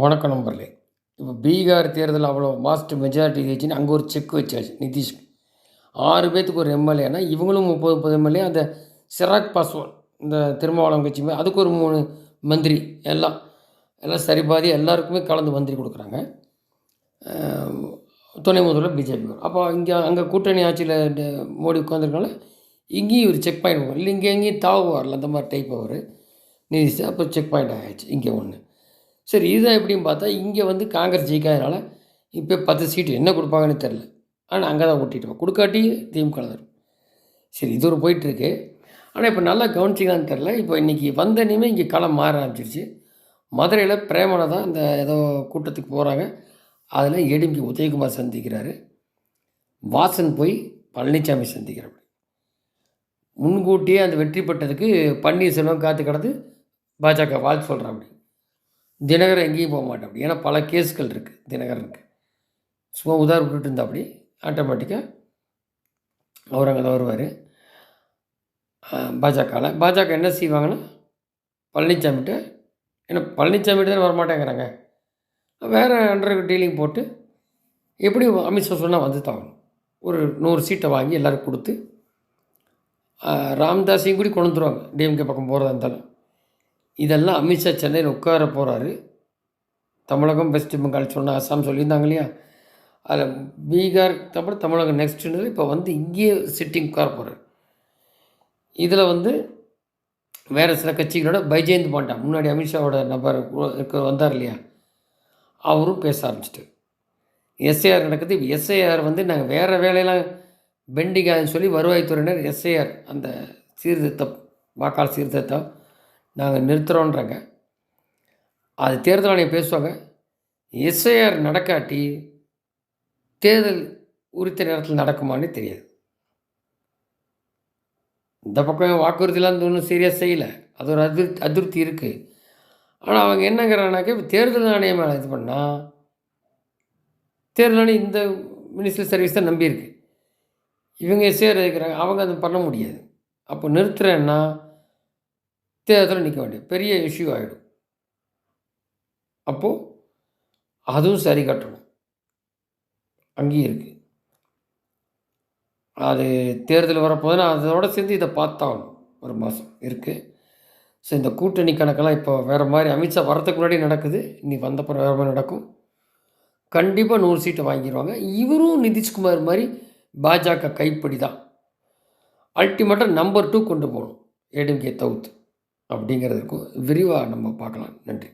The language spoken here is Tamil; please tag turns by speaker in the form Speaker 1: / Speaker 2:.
Speaker 1: வணக்கம் நண்பர்களே. இப்போ பீகார் தேர்தல் அவ்வளோ வாஸ்ட் மெஜாரிட்டி ஜெயிச்சுன்னு அங்கே ஒரு செக் வச்சாச்சு நிதிஷ்க்கு. 6 பேத்துக்கு ஒரு எம்எல்ஏன்னா இவங்களும் 30 எம்எல்ஏ. அந்த சிராக் பாஸ்வான் இந்த திருமாவளவன் கட்சி அதுக்கு ஒரு 3 மந்திரி எல்லாம் எல்லாம் சரிபாதி எல்லாருக்குமே கலந்து மந்திரி கொடுக்குறாங்க. துணை முதல்வர் பிஜேபி வரும். அப்போ அங்கே கூட்டணி ஆட்சியில் மோடி உட்காந்துருக்கனால இங்கேயும் ஒரு செக் பாயிண்ட் வரும். இல்லை இங்கே எங்கேயும் தாவு வரல அந்த மாதிரி டைப் அவர் நிதிஷ். அப்போ செக் பாயிண்ட் ஆகிடுச்சு இங்கே ஒன்று. சரி, இதுதான் எப்படின்னு பார்த்தா இங்கே வந்து காங்கிரஸ் ஜெயிக்காதனால இப்போ 10 சீட்டு என்ன கொடுப்பாங்கன்னு தெரில. ஆனால் அங்கே தான் ஓட்டிட்டு கொடுக்காட்டி திமுக வரும். சரி, இது ஒரு போயிட்டுருக்கு. ஆனால் இப்போ நல்லா கவனிச்சிங்களான்னு தெரில. இப்போ இன்றைக்கி வந்த இனிமேல் இங்கே களம் மாற ஆரம்பிச்சிருச்சு. மதுரையில் பிரேமனை தான் இந்த ஏதோ கூட்டத்துக்கு போகிறாங்க. அதில் ஏடிஎம்கே உதயகுமார் சந்திக்கிறாரு. வாசன் போய் பழனிசாமி சந்திக்கிறார். முன்கூட்டியே அந்த வெற்றி பெற்றதுக்கு பன்னீர்செல்வம் காத்து கிடந்து பாஜக வாழ்த்து சொல்கிறான். அப்படி தினகரன் எங்கேயும் போக மாட்டேன் அப்படி. ஏன்னா பல கேஸ்கள் இருக்குது தினகரனுக்கு. சும்மா உதாரணம் விட்டுட்டு இருந்தால் அப்படி ஆட்டோமேட்டிக்காக அவர் அங்கே தான் வருவார். பாஜக என்ன செய்வாங்கன்னா பழனிசாமிகிட்ட, ஏன்னா பழனிசாமிகிட்ட தான் வரமாட்டேங்கிறாங்க, வேறு அண்டர் டீலிங் போட்டு எப்படி அமித்ஷா சொன்னால் வந்து தாங்கணும். ஒரு 100 சீட்டை வாங்கி எல்லோரும் கொடுத்து ராம்தாஸையும் கூட கொண்டு வந்துருவாங்க. டிஎம்கே பக்கம் போகிறதா இருந்தாலும் இதெல்லாம் அமித்ஷா சென்னையில் உட்கார போகிறாரு. தமிழகம் வெஸ்ட் பெங்கால் சொன்ன அஸ்ஸாம் சொல்லியிருந்தாங்க இல்லையா, அதில் பீகார் அப்புறம் தமிழகம் நெக்ஸ்ட்டுன்னு இப்போ வந்து இங்கேயே சிட்டிங் உட்கார போகிறார். இதில் வந்து வேறு சில கட்சிகளோட பைஜெயந்த் பாண்டா முன்னாடி அமித்ஷாவோட நபர் வந்தார் இல்லையா, அவரும் பேச ஆரம்பிச்சிட்டு எஸ்ஐஆர் நடக்குது. இப்போ எஸ்ஐஆர் வந்து நாங்கள் வேறு வேலையெல்லாம் பெண்டிங்காதுன்னு சொல்லி வருவாய்த்துறையினர் எஸ்ஐஆர் அந்த சீர்திருத்தம் வாக்காளர் சீர்திருத்தம் நாங்கள் நிறுத்துகிறோன்றாங்க. அது தேர்தல் ஆணையம் பேசுவாங்க. எஸ்ஐஆர் நடக்காட்டி தேர்தல் உரித்த நேரத்தில் நடக்குமான்னு தெரியாது. இந்த பக்கம் வாக்குறுதிலாம் ஒன்றும் சீரியஸ் செய்யலை. அது ஒரு அதிருப்தி இருக்குது. ஆனால் அவங்க என்னங்கிறாங்கனாக்கா இப்போ தேர்தல் ஆணையம் மேலே இது பண்ணால் தேர்தல் ஆணையம் இந்த மினிஸ்ட்ரி சர்வீஸ் தான் நம்பியிருக்கு. இவங்க எஸ்ஐஆர் இருக்கிறாங்க, அவங்க அதை பண்ண முடியாது. அப்போ நிறுத்துறேன்னா தேர்தலில் நிற்க வேண்டிய பெரிய இஷ்யூ ஆகிடும். அப்போது அதுவும் சரி கட்டணும். அங்கேயும் இருக்குது. அது தேர்தல் வரப்போதுன்னா அதோட சேர்ந்து இதை பார்த்தாகணும். ஒரு மாதம் இருக்குது. ஸோ இந்த கூட்டணி கணக்கெல்லாம் இப்போ வேறு மாதிரி அமித்ஷா வரத்துக்கு முன்னாடி நடக்குது. இனி வந்தப்பறம் வேறு மாதிரி நடக்கும். கண்டிப்பாக 100 சீட்டை வாங்கிடுவாங்க. இவரும் நிதிஷ்குமார் மாதிரி பாஜக கைப்படி தான் அல்டிமேட்டாக நம்பர் 2 கொண்டு போகணும். ஏடிஎம்கே தவிர்த்து அப்படிங்கிறது இருக்கும். விரிவாக நம்ம பார்க்கலாம். நன்றி.